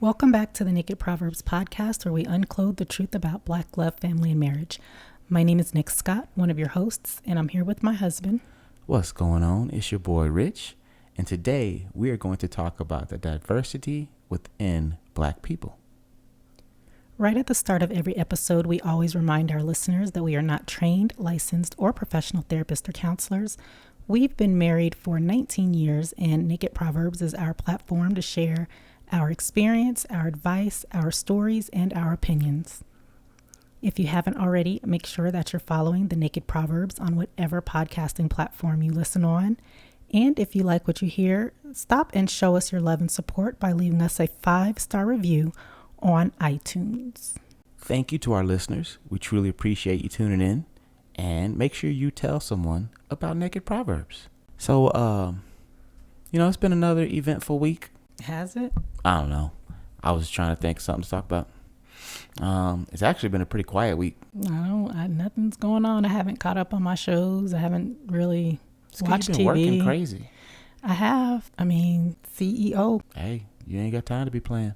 Welcome back to the Naked Proverbs podcast, where we unclothe the truth about Black love, family, and marriage. My name is Nik Scott, one of your hosts, and I'm here with my husband. What's going on? It's your boy Rich, and today we are going to talk about the diversity within Black people. Right at the start of every episode, we always remind our listeners that we are not trained, licensed, or professional therapists or counselors. We've been married for 19 years, and Naked Proverbs is our platform to share our experience, our advice, our stories, and our opinions. If you haven't already, make sure that you're following the Naked Proverbs on whatever podcasting platform you listen on. And if you like what you hear, stop and show us your love and support by leaving us a 5-star review on iTunes. Thank you to our listeners. We truly appreciate you tuning in, and make sure you tell someone about Naked Proverbs. So, it's been another eventful week. Has it? I don't know. I was trying to think of something to talk about. It's actually been a pretty quiet week. Nothing's going on. I haven't caught up on my shows. I haven't really watched You've been TV. working crazy. I have. CEO. Hey, you ain't got time to be playing.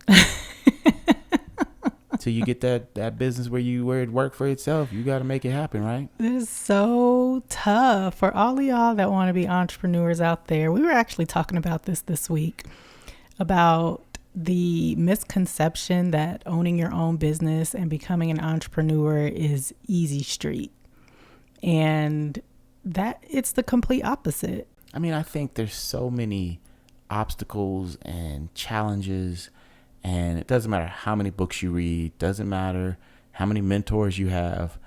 Till you get that business where it work for itself, you got to make it happen, right? This is so tough for all of y'all that want to be entrepreneurs out there. We were actually talking about this week, about the misconception that owning your own business and becoming an entrepreneur is easy street, and that it's the complete opposite. I think there's so many obstacles and challenges, and it doesn't matter how many books you read, doesn't matter how many mentors you have,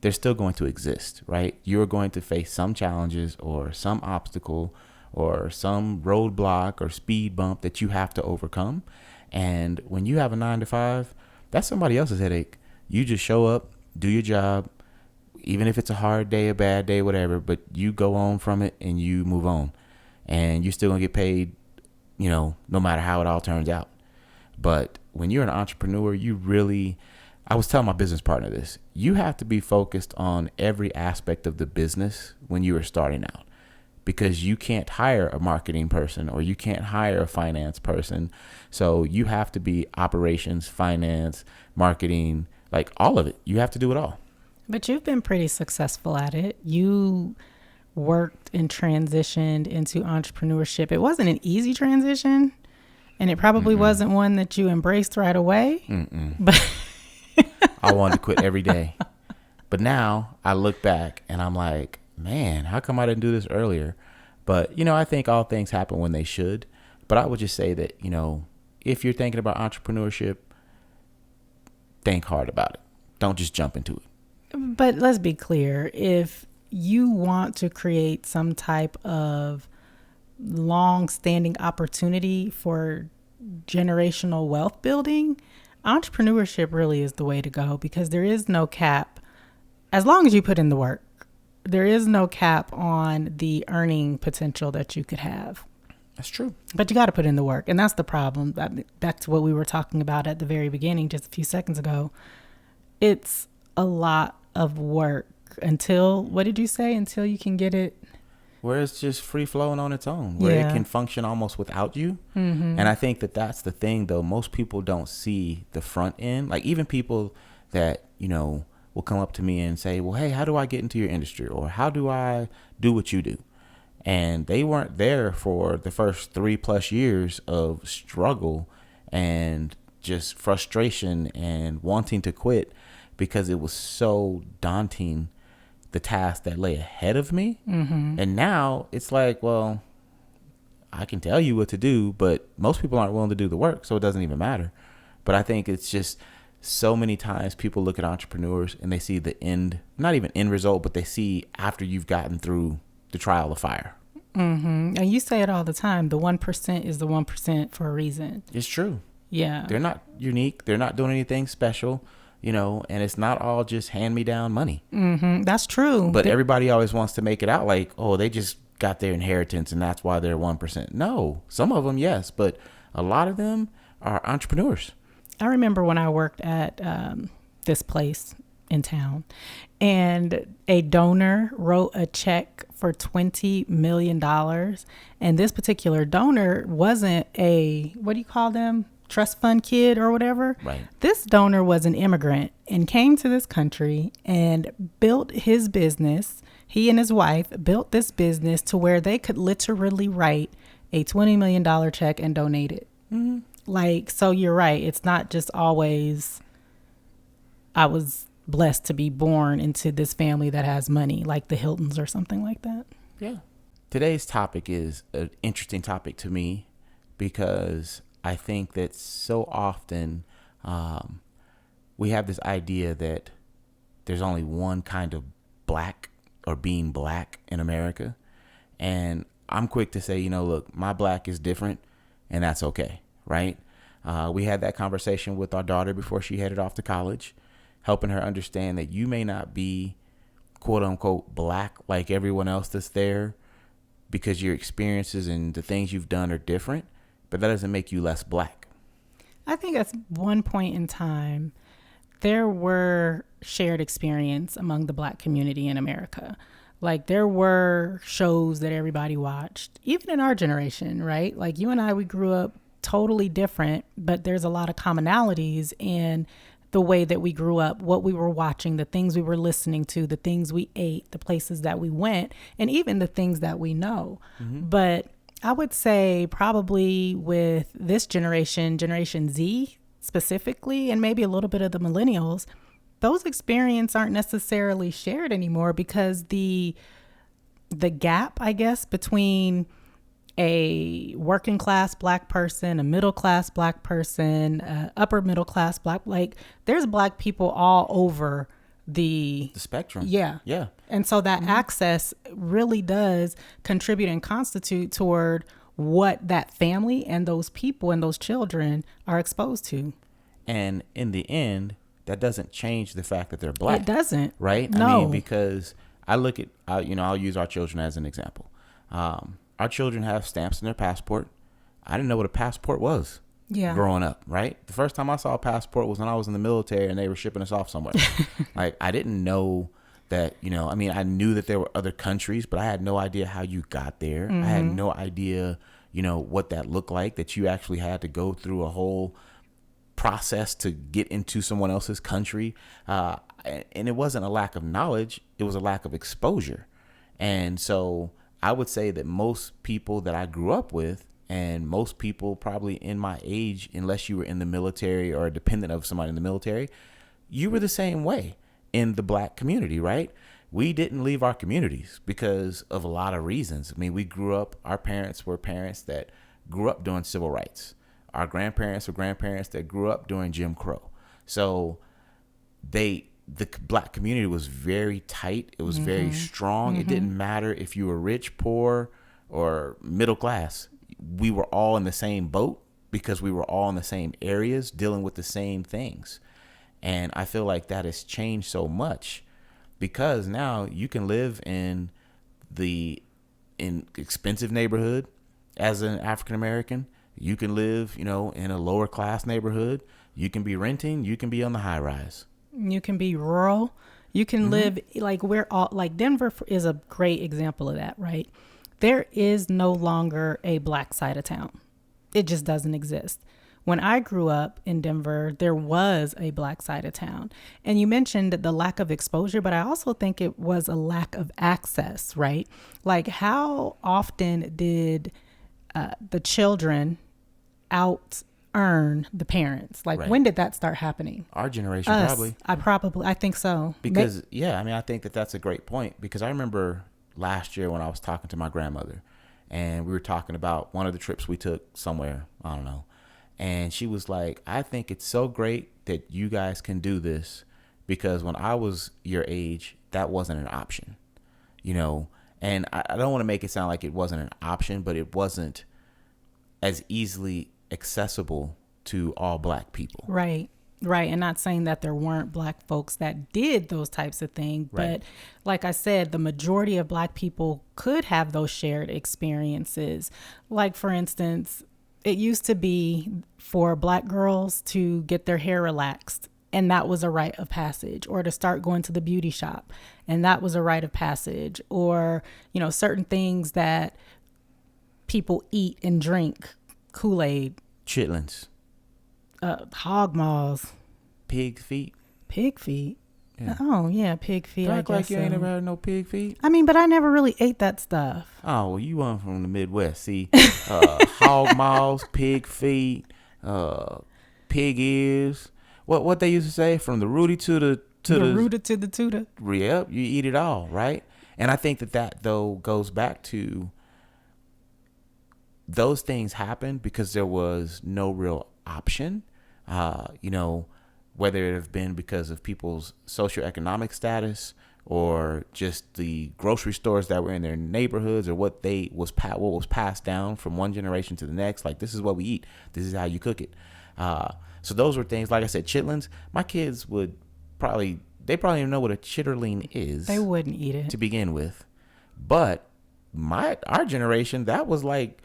they're still going to exist, right? You're going to face some challenges or some obstacle or some roadblock or speed bump that you have to overcome. And when you have a 9-to-5, that's somebody else's headache. You just show up, do your job, even if it's a hard day, a bad day, whatever, but you go on from it and you move on, and you're still gonna get paid, no matter how it all turns out. But when you're an entrepreneur, I was telling my business partner this, you have to be focused on every aspect of the business when you are starting out. Because you can't hire a marketing person or you can't hire a finance person. So you have to be operations, finance, marketing, like all of it. You have to do it all. But you've been pretty successful at it. You worked and transitioned into entrepreneurship. It wasn't an easy transition, and it probably wasn't one that you embraced right away. But I wanted to quit every day. But now I look back and I'm like, man, how come I didn't do this earlier? But, I think all things happen when they should. But I would just say that, if you're thinking about entrepreneurship, think hard about it. Don't just jump into it. But let's be clear. If you want to create some type of long-standing opportunity for generational wealth building, entrepreneurship really is the way to go, because there is no cap as long as you put in the work. There is no cap on the earning potential that you could have. That's true. But you got to put in the work. And that's the problem. Back to what we were talking about at the very beginning, just a few seconds ago. It's a lot of work until, what did you say? Until you can get it. Where it's just free flowing on its own, where it can function almost without you. Mm-hmm. And I think that that's the thing, though. Most people don't see the front end. Like even people that, will come up to me and say, well, hey, how do I get into your industry? Or how do I do what you do? And they weren't there for the first 3+ years of struggle and just frustration and wanting to quit, because it was so daunting, the task that lay ahead of me. Mm-hmm. And now it's like, well, I can tell you what to do, but most people aren't willing to do the work, so it doesn't even matter. But I think it's just so many times people look at entrepreneurs and they see the end, not even end result, but they see after you've gotten through the trial of fire. Mm-hmm. And you say it all the time. The 1% is the 1% for a reason. It's true. Yeah. They're not unique. They're not doing anything special, and it's not all just hand-me-down money. Mm-hmm. That's true. But everybody always wants to make it out like, oh, they just got their inheritance and that's why they're 1%. No, some of them, yes, but a lot of them are entrepreneurs. I remember when I worked at this place in town, and a donor wrote a check for $20 million. And this particular donor wasn't a, what do you call them? trust fund kid or whatever. Right. This donor was an immigrant and came to this country and built his business. He and his wife built this business to where they could literally write a $20 million check and donate it. Mm-hmm. Like, so you're right. It's not just always, I was blessed to be born into this family that has money, like the Hiltons or something like that. Yeah. Today's topic is an interesting topic to me because I think that so often we have this idea that there's only one kind of black or being black in America. And I'm quick to say, look, my black is different and that's okay, right? We had that conversation with our daughter before she headed off to college, helping her understand that you may not be quote unquote black like everyone else that's there because your experiences and the things you've done are different, but that doesn't make you less black. I think at one point in time, there were shared experience among the black community in America. Like there were shows that everybody watched, even in our generation, right? Like you and I, we grew up totally different, but there's a lot of commonalities in the way that we grew up, what we were watching, the things we were listening to, the things we ate, the places that we went, and even the things that we know. Mm-hmm. But I would say probably with this generation, Generation Z specifically, and maybe a little bit of the millennials, those experiences aren't necessarily shared anymore because the gap, I guess, between a working class black person, a middle class black person, upper middle class black, like there's black people all over the spectrum. Yeah. Yeah. And so that access really does contribute and constitute toward what that family and those people and those children are exposed to. And in the end, that doesn't change the fact that they're black. It doesn't. Right? No. I mean, because I look at, I'll use our children as an example. Our children have stamps in their passport. I didn't know what a passport was growing up, right? The first time I saw a passport was when I was in the military and they were shipping us off somewhere. Like, I didn't know that, I knew that there were other countries, but I had no idea how you got there. Mm-hmm. I had no idea, what that looked like, that you actually had to go through a whole process to get into someone else's country. And it wasn't a lack of knowledge. It was a lack of exposure. And so I would say that most people that I grew up with and most people probably in my age, unless you were in the military or a dependent of somebody in the military, you were the same way in the black community, right? We didn't leave our communities because of a lot of reasons. I mean, we grew up, our parents were parents that grew up doing civil rights. Our grandparents were grandparents that grew up during Jim Crow. So the black community was very tight. It was very strong. It didn't matter if you were rich, poor, or middle class. We were all in the same boat because we were all in the same areas dealing with the same things. And I feel like that has changed so much because now you can live in expensive neighborhood as an African American. You can live, in a lower class neighborhood. You can be renting. You can be on the high rise. You can be rural. You can live like Denver is a great example of that, right? There is no longer a black side of town. It just doesn't exist. When I grew up in Denver, there was a black side of town. And you mentioned the lack of exposure, but I also think it was a lack of access, right? Like how often did the children out-earn the parents? Like when did that start happening? Our generation, probably. I think so. Because, I think that's a great point because I remember last year when I was talking to my grandmother and we were talking about one of the trips we took somewhere, I don't know. And she was like, I think it's so great that you guys can do this because when I was your age, that wasn't an option, and I don't want to make it sound like it wasn't an option, but it wasn't as easily accessible to all black people. Right. And not saying that there weren't black folks that did those types of things. But like I said, the majority of black people could have those shared experiences. Like, for instance, it used to be for black girls to get their hair relaxed. And that was a rite of passage, or to start going to the beauty shop. And that was a rite of passage, or, certain things that people eat and drink, Kool-Aid. Chitlins. Hog maws. Pig feet. Pig feet. Yeah. Oh yeah, pig feet. Don't I act guess like you so. ain't never had no pig feet. I mean, but I never really ate that stuff. Oh, well, you weren't from the Midwest. See, hog maws, pig feet, pig ears. What they used to say, from the Rudy to the rooter to the tutor. Yep, you eat it all, right? And I think that though goes back to those things happened because there was no real option. Whether it have been because of people's socioeconomic status or just the grocery stores that were in their neighborhoods, or what was passed down from one generation to the next. Like, this is what we eat. This is how you cook it. So those were things, like I said, chitlins. My kids would probably don't even know what a chitterling is. They wouldn't eat it to begin with. But our generation, that was like,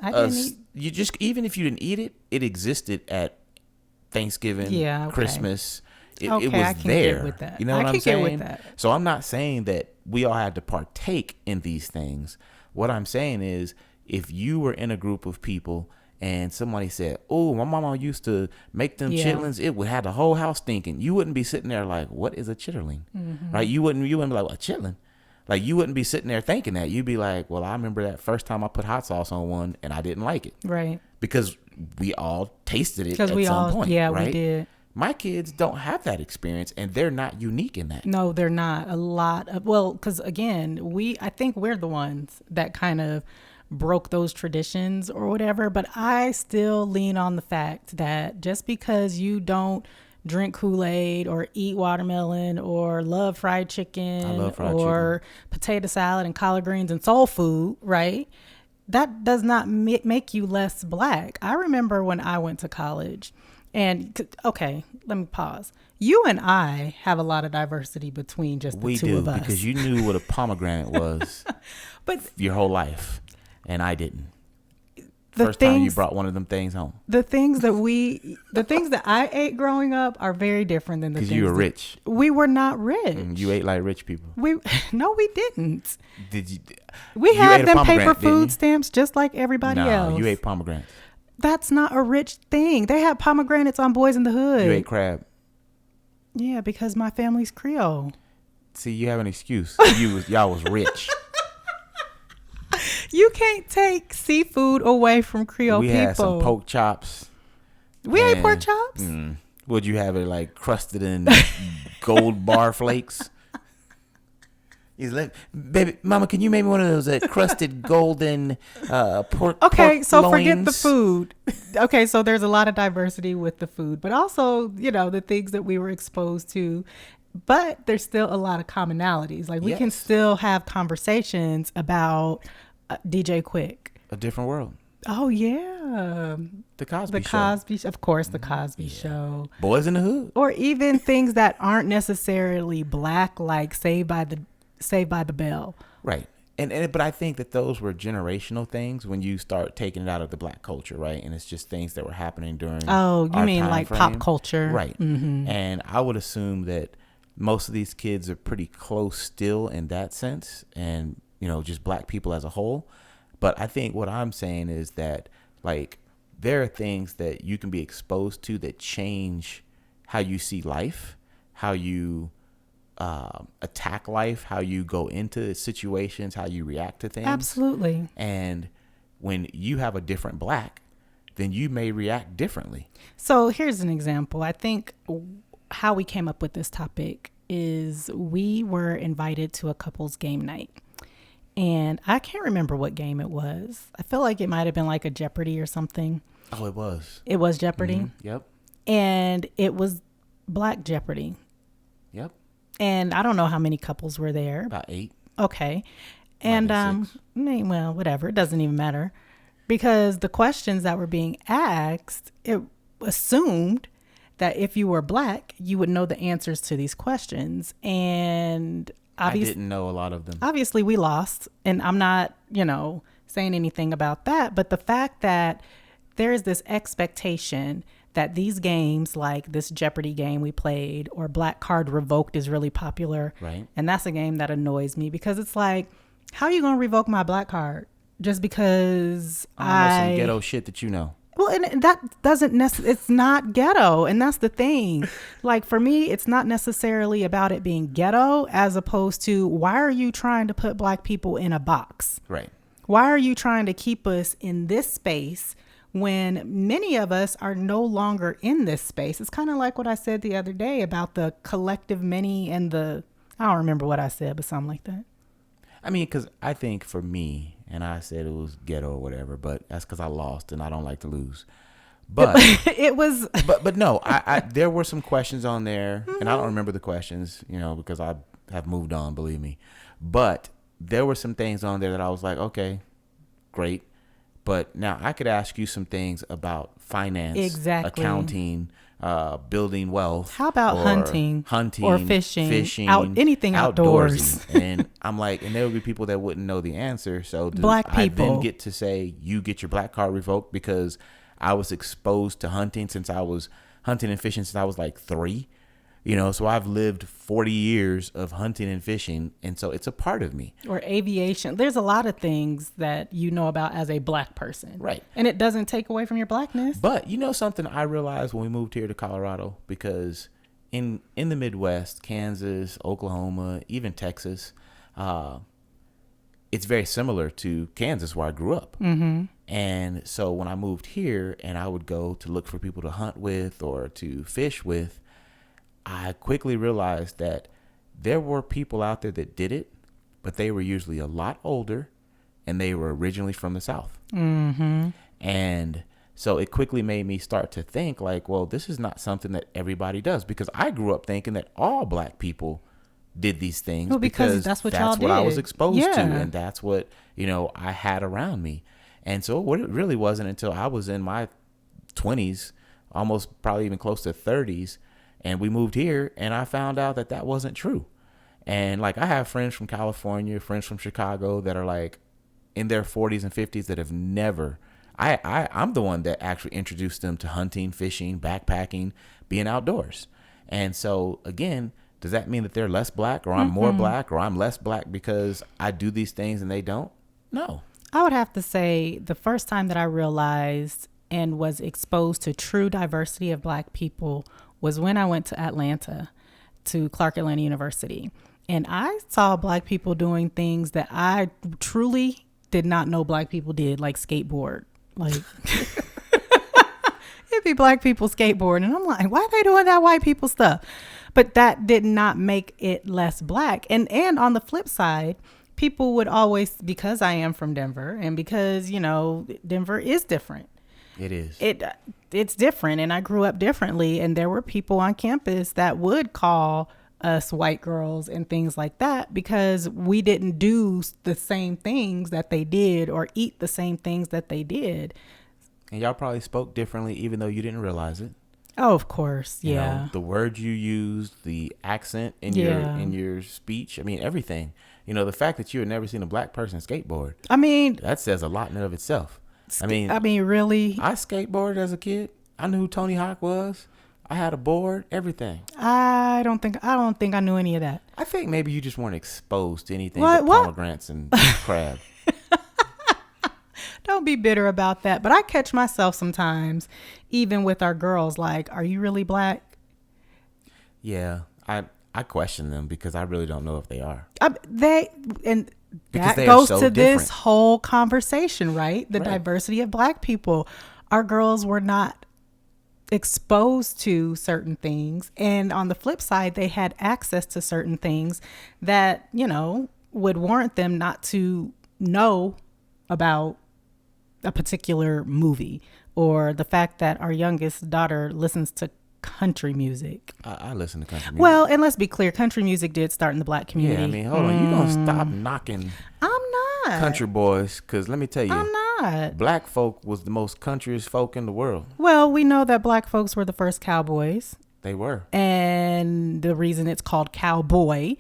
even if you didn't eat it, it existed at Thanksgiving, Christmas. It was I can there. Get with that. You know what I'm saying? Get with that. So I'm not saying that we all had to partake in these things. What I'm saying is, if you were in a group of people and somebody said, "Oh, my mama used to make them chitlins," it would have the whole house thinking. You wouldn't be sitting there like, "What is a chitterling?" Mm-hmm. Right? You wouldn't be like, "Well, a chitlin." Like, you wouldn't be sitting there thinking that. You'd be like, "Well, I remember that first time I put hot sauce on one and I didn't like it." Right. Because we all tasted it at some point. Yeah, right? we did. My kids don't have that experience, and they're not unique in that. No, they're not. Because again, I think we're the ones that kind of broke those traditions or whatever. But I still lean on the fact that just because you don't drink Kool-Aid or eat watermelon or love fried chicken or potato salad and collard greens and soul food, right? That does not make you less black. I remember when I went to college, and okay, let me pause. You and I have a lot of diversity between just the two of us. Because you knew what a pomegranate was but your whole life, and I didn't. First time you brought one of them things home. The things that I ate growing up are very different than the things. Because you were rich. We were not rich. You ate like rich people. No, we didn't. Did you? We had them paper food stamps just like everybody else. No, you ate pomegranate. That's not a rich thing. They had pomegranates on Boys in the Hood. You ate crab. Yeah, because my family's Creole. See, you have an excuse. Y'all was rich. You can't take seafood away from Creole people. We had some pork chops. We ate pork chops? Would you have it like crusted in gold bar flakes? He's like, "Baby, mama, can you make me one of those crusted golden pork Okay, so loins? Forget the food. Okay, so there's a lot of diversity with the food, but also, the things that we were exposed to. But there's still a lot of commonalities. Like, we can still have conversations about DJ Quick. A Different World. Oh, yeah. The Cosby Show. Of course, The Cosby Show. Boys in the Hood. Or even things that aren't necessarily black, like Saved by the Bell. Right. But I think that those were generational things when you start taking it out of the black culture, right? And it's just things that were happening during Oh, you our mean time like frame. pop culture. Right. Mm-hmm. And I would assume that most of these kids are pretty close still in that sense, and just black people as a whole. But I think what I'm saying is that, like, there are things that you can be exposed to that change how you see life, how you attack life, how you go into situations, how you react to things. Absolutely. And when you have a different black, then you may react differently. So here's an example. I think how we came up with this topic is we were invited to a couple's game night. And I can't remember what game it was. I feel like it might have been like a Jeopardy or something. Oh, it was. It was Jeopardy? Mm-hmm. Yep. And it was Black Jeopardy. Yep. And I don't know how many couples were there. About 8. Okay. And, well, whatever. It doesn't even matter. Because the questions that were being asked, it assumed that if you were black, you would know the answers to these questions. And I didn't know a lot of them. Obviously, we lost. And I'm not, saying anything about that. But the fact that there is this expectation that these games, like this Jeopardy game we played, or Black Card Revoked is really popular. Right. And that's a game that annoys me because it's like, how are you going to revoke my black card? Just because I know some ghetto shit that you know. Well, and that doesn't necessarily, it's not ghetto. And that's the thing. Like for me, it's not necessarily about it being ghetto as opposed to why are you trying to put black people in a box? Right. Why are you trying to keep us in this space when many of us are no longer in this space? It's kind of like what I said the other day about the collective many and I don't remember what I said, but something like that. I mean, because I think for me, and I said it was ghetto or whatever, but that's because I lost and I don't like to lose. But it was. But no, I there were some questions on there, and I don't remember the questions, because I have moved on, believe me. But there were some things on there that I was like, okay, great. But now I could ask you some things about finance, exactly, accounting, building wealth. How about hunting or fishing, anything outdoors. And I'm like, and there would be people that wouldn't know the answer. So black people, I then get to say, you get your black card revoked because I was exposed to hunting and fishing since I was like 3. So I've lived 40 years of hunting and fishing, and so it's a part of me. Or aviation. There's a lot of things that you know about as a black person. Right. And it doesn't take away from your blackness. But something I realized when we moved here to Colorado, because in the Midwest, Kansas, Oklahoma, even Texas, it's very similar to Kansas where I grew up. Mm-hmm. And so when I moved here and I would go to look for people to hunt with or to fish with, I quickly realized that there were people out there that did it, but they were usually a lot older and they were originally from the South. Mm-hmm. And so it quickly made me start to think like, well, this is not something that everybody does, because I grew up thinking that all black people did these things. Well, because that's what y'all did. I was exposed to, and that's what, I had around me. And so it really wasn't until I was in my 20s, almost probably even close to 30s, and we moved here, and I found out that that wasn't true. And like I have friends from California, friends from Chicago that are like in their 40s and 50s that have never. I'm the one that actually introduced them to hunting, fishing, backpacking, being outdoors. And so again, does that mean that they're less black, or I'm more black, or I'm less black because I do these things and they don't? No. I would have to say the first time that I realized and was exposed to true diversity of black people was when I went to Atlanta, to Clark Atlanta University. And I saw black people doing things that I truly did not know black people did, like skateboard. Like, it'd be black people skateboarding. And I'm like, why are they doing that white people stuff? But that did not make it less black. And on the flip side, people would always, because I am from Denver and because, Denver is different. It is. It's different, and I grew up differently, and there were people on campus that would call us white girls and things like that because we didn't do the same things that they did or eat the same things that they did. And y'all probably spoke differently even though you didn't realize it. Oh, of course. Yeah. The words you used, the accent in your speech, I mean, everything. The fact that you had never seen a black person skateboard. I mean, that says a lot in and of itself. I mean, really? I skateboarded as a kid. I knew who Tony Hawk was. I had a board, everything. I don't think I knew any of that. I think maybe you just weren't exposed to anything but pomegranates and crab. Don't be bitter about that. But I catch myself sometimes, even with our girls, like, are you really black? Yeah, I question them because I really don't know if they are. That goes to this whole conversation, right? The diversity of black people. Our girls were not exposed to certain things. And on the flip side, they had access to certain things that, would warrant them not to know about a particular movie, or the fact that our youngest daughter listens to country music. I listen to country music. Well, and let's be clear, country music did start in the black community. Yeah, I mean, hold on. You gonna stop knocking I'm not country boys, because let me tell you, I'm not. Black folk was the most countryest folk in the world. Well, we know that black folks were the first cowboys. They were. And the reason it's called cowboy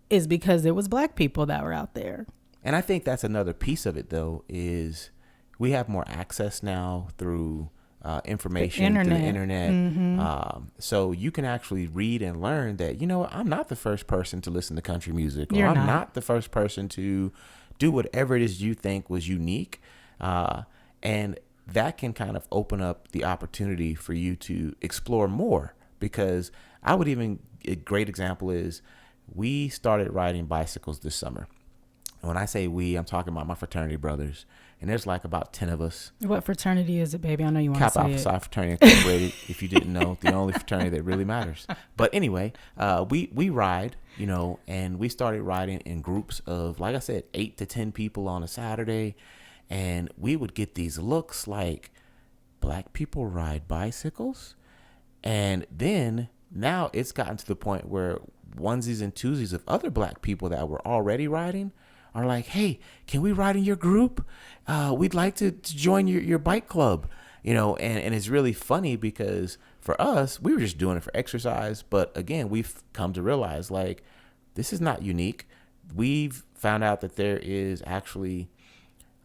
is because it was black people that were out there. And I think that's another piece of it, though, is we have more access now through information, through the internet. Mm-hmm. So you can actually read and learn that, I'm not the first person to listen to country music, or I'm not the first person to do whatever it is you think was unique. And that can kind of open up the opportunity for you to explore more. Because a great example is we started riding bicycles this summer. And when I say we, I'm talking about my fraternity brothers. And there's like about 10 of us. What fraternity is it, baby? I know you want to say Kappa it. Alpha Psi Fraternity Incorporated, if you didn't know, the only fraternity that really matters. But anyway, we ride, and we started riding in groups of, like I said, 8 to 10 people on a Saturday. And we would get these looks like, black people ride bicycles? And then now it's gotten to the point where onesies and twosies of other black people that were already riding are like, hey, can we ride in your group? We'd like to join your bike club, and it's really funny because for us, we were just doing it for exercise. But again, we've come to realize, like, this is not unique. We've found out that there is actually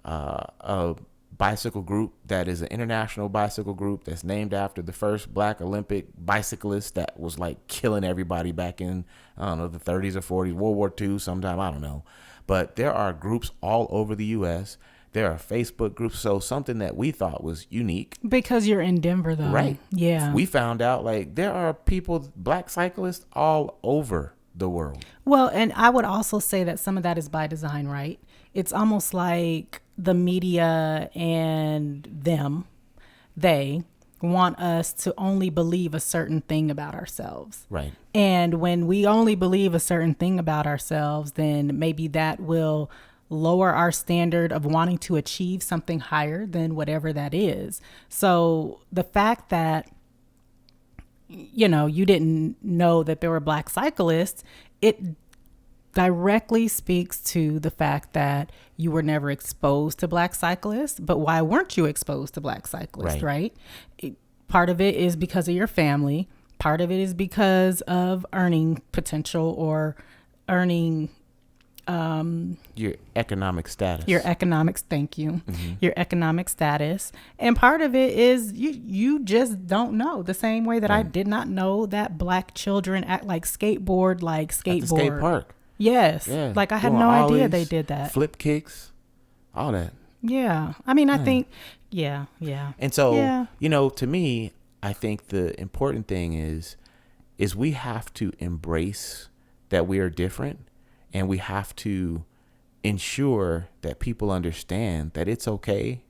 a bicycle group that is an international bicycle group that's named after the first black Olympic bicyclist that was like killing everybody back in, I don't know, the 30s or 40s, World War II sometime, I don't know. But there are groups all over the U.S. There are Facebook groups. So something that we thought was unique. Because you're in Denver, though. Right. Yeah. We found out, like, there are people, black cyclists all over the world. Well, and I would also say that some of that is by design, right? It's almost like the media and they want us to only believe a certain thing about ourselves. Right. And when we only believe a certain thing about ourselves, then maybe that will lower our standard of wanting to achieve something higher than whatever that is. So the fact that, you didn't know that there were black cyclists, it directly speaks to the fact that you were never exposed to black cyclists. But why weren't you exposed to black cyclists, right? Part of it is because of your family. Part of it is because of earning potential or earning your economic status. Thank you. Mm-hmm. Your economic status. And part of it is you just don't know, the same way that I did not know that black children act like skateboard. At the skate park. Yes. Yeah. Like I had no idea they did that. Flip kicks, all that. Yeah. I mean, I think, yeah. And so, to me, I think the important thing is we have to embrace that we are different, and we have to ensure that people understand that it's okay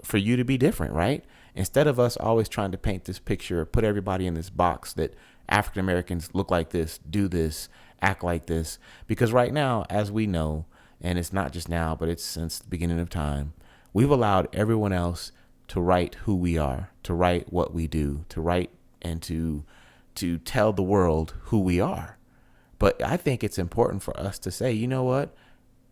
for you to be different, right? Instead of us always trying to paint this picture, put everybody in this box that African Americans look like this, do this, act like this. Because right now, as we know, and it's not just now, but it's since the beginning of time, we've allowed everyone else to write who we are, to write what we do, to write and to tell the world who we are. But I think it's important for us to say, you know what?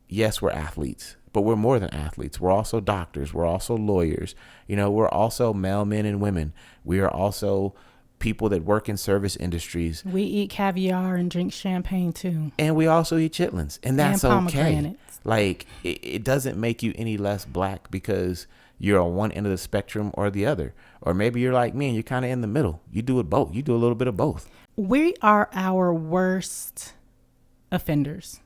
Yes, we're athletes, but we're more than athletes. We're also doctors. We're also lawyers. We're also male men and women. We are also people that work in service industries. We eat caviar and drink champagne too. And we also eat chitlins. And that's okay. Like, it doesn't make you any less black because you're on one end of the spectrum or the other. Or maybe you're like me and you're kind of in the middle. You do it both. You do a little bit of both. We are our worst offenders.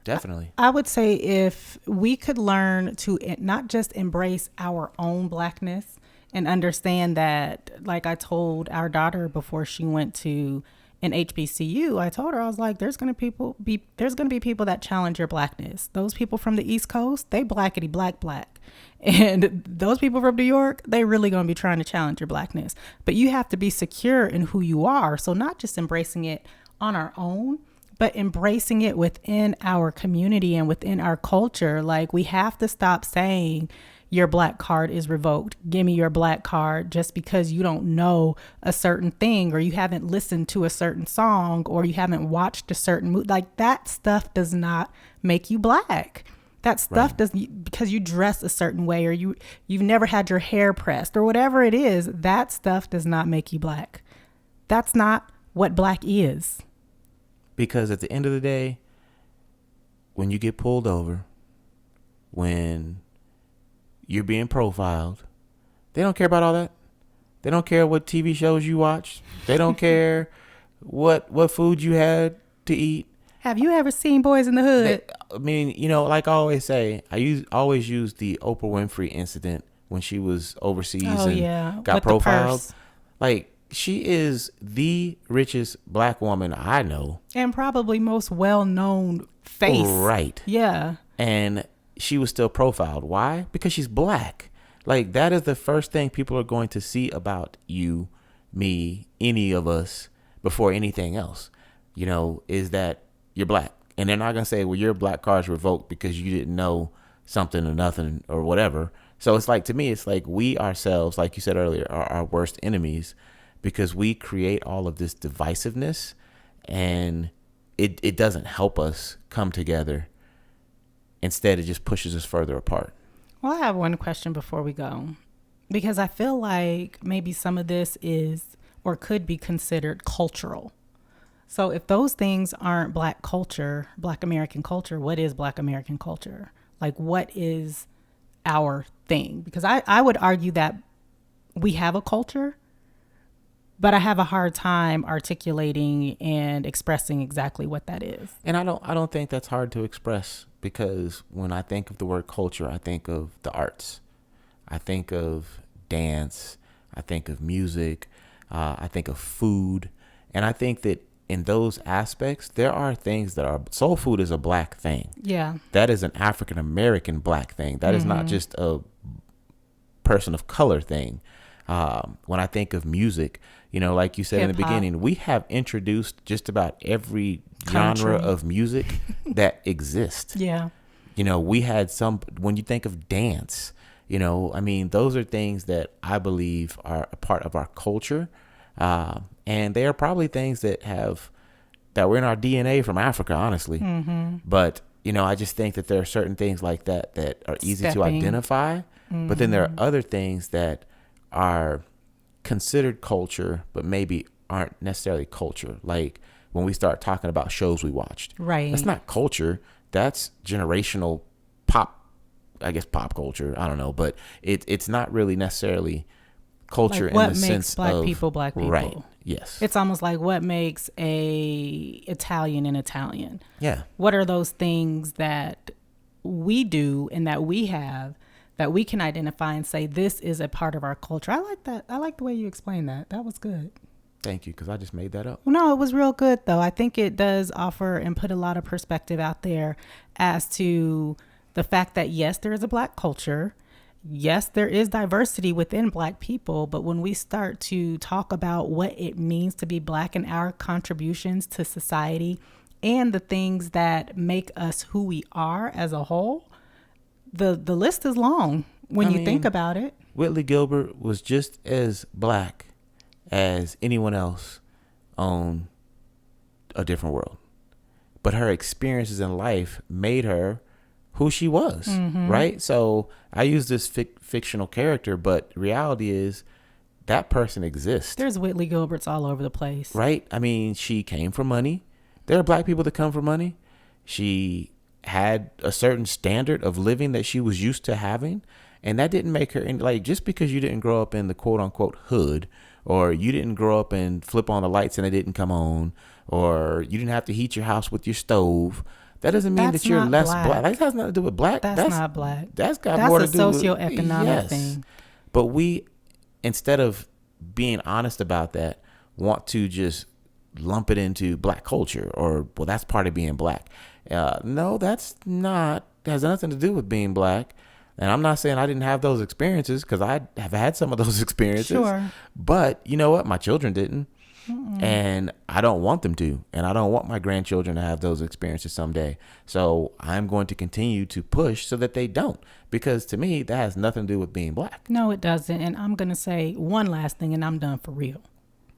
Definitely. I would say if we could learn to not just embrace our own blackness and understand that, like I told our daughter before she went to an HBCU, I told her, I was like, there's going to be people that challenge your blackness. Those people from the East Coast, they blackity black. And those people from New York, they really going to be trying to challenge your blackness. But you have to be secure in who you are. So not just embracing it on our own, but embracing it within our community and within our culture. Like, we have to stop saying your black card is revoked. Give me your black card just because you don't know a certain thing, or you haven't listened to a certain song, or you haven't watched a certain movie. Like, that stuff does not make you black. That stuff doesn't, because you dress a certain way, or you've never had your hair pressed, or whatever it is, that stuff does not make you black. That's not what black is. Because at the end of the day, when you get pulled over, when you're being profiled, they don't care about all that. They don't care what TV shows you watch. They don't care what food you had to eat. Have you ever seen Boys in the Hood? I mean, like I always say, always use the Oprah Winfrey incident when she was overseas Oh, and yeah. got With the profiled. purse. Like, she is the richest black woman I know. And probably most well-known face. Right. Yeah. And she was still profiled. Why? Because she's black. Like, that is the first thing people are going to see about you, me, any of us before anything else, you know, is that you're black. And they're not going to say, well, your black card's revoked because you didn't know something or nothing or whatever. So it's like, to me, it's like we ourselves, like you said earlier, are our worst enemies because we create all of this divisiveness, and it doesn't help us come together. Instead, it just pushes us further apart. Well, I have one question before we go, because I feel like maybe some of this is or could be considered cultural. So if those things aren't black culture, black American culture, what is black American culture? Like, what is our thing? Because I would argue that we have a culture, but I have a hard time articulating and expressing exactly what that is. And I don't think that's hard to express, because when I think of the word culture, I think of the arts. I think of dance. I think of music. I think of food. And I think that in those aspects, there are things that are, soul food is a black thing. Yeah. That is an African American black thing. That is not just a person of color thing. When I think of music, you know, like you said in the Hip-hop. beginning, we have introduced just about every Country. genre of music that exists. Yeah. You know, we had some, when you think of dance, you know, I mean, those are things that I believe are a part of our culture. And they are probably things that were in our DNA from Africa, honestly. Mm-hmm. But, you know, I just think that there are certain things like that are easy to Stepping. identify. Mm-hmm. But then there are other things that are considered culture, but maybe aren't necessarily culture. Like when we start talking about shows we watched. Right. That's not culture. That's generational pop, I guess pop culture. I don't know. But it's not really necessarily culture Like in what the makes sense black of people black people. Right. Yes. It's almost like what makes a Italian an Italian. Yeah. What are those things that we do and that we have that we can identify and say this is a part of our culture? I like that. I like the way you explained that. That was good. Thank you, because I just made that up. Well, no, it was real good, though. I think it does offer and put a lot of perspective out there as to the fact that, yes, there is a black culture. Yes, there is diversity within black people. But when we start to talk about what it means to be black and our contributions to society and the things that make us who we are as a whole, the list is long when you think about it. Whitley Gilbert was just as black as anyone else on A Different World. But her experiences in life made her who she was, right? So I use this fictional character, but reality is that person exists. There's Whitley Gilberts all over the place. Right? I mean, she came from money. There are black people that come from money. She had a certain standard of living that she was used to having. And that didn't make her, like, just because you didn't grow up in the quote unquote hood, or you didn't grow up and flip on the lights and it didn't come on, or you didn't have to heat your house with your stove, that doesn't mean That's that you're not less black. black. That has nothing to do with black. That's not black. That's got That's more a to do with socioeconomic thing. But we, instead of being honest about that, want to just lump it into black culture, or, well, that's part of being black. No, that's not. That has nothing to do with being black. And I'm not saying I didn't have those experiences, because I have had some of those experiences. Sure. But you know what? My children didn't. And I don't want them to. And I don't want my grandchildren to have those experiences someday. So I'm going to continue to push so that they don't. Because to me, that has nothing to do with being black. No, it doesn't. And I'm going to say one last thing and I'm done for real.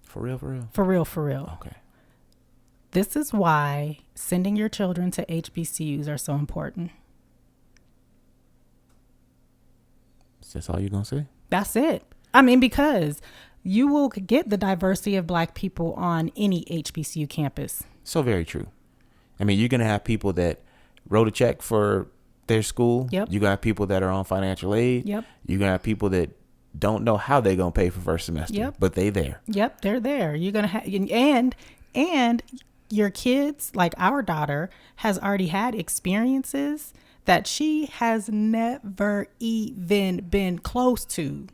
For real, for real? For real, for real. Okay. This is why sending your children to HBCUs are so important. Is that all you're going to say? That's it. I mean, because you will get the diversity of black people on any HBCU campus. So very true. I mean, you're going to have people that wrote a check for their school. Yep. You're going to have people that are on financial aid. Yep. You're going to have people that don't know how they're going to pay for first semester. Yep. But they there. Yep, they're there. You're going to have, and your kids, like our daughter, has already had experiences that she has never even been close to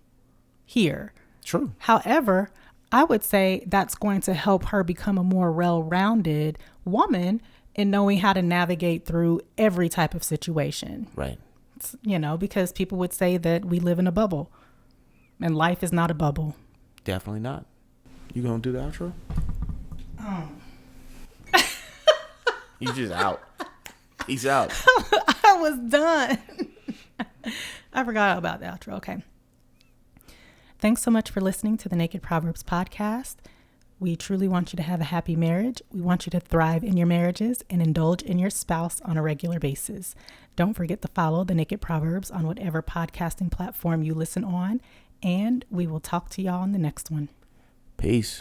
here. True. However, I would say that's going to help her become a more well-rounded woman in knowing how to navigate through every type of situation. Right. You know, because people would say that we live in a bubble and life is not a bubble. Definitely not. You gonna do the outro? You just out. He's out. I was done. I forgot about the outro. Okay. Thanks so much for listening to the Naked Proverbs podcast. We truly want you to have a happy marriage. We want you to thrive in your marriages and indulge in your spouse on a regular basis. Don't forget to follow the Naked Proverbs on whatever podcasting platform you listen on. And we will talk to y'all on the next one. Peace.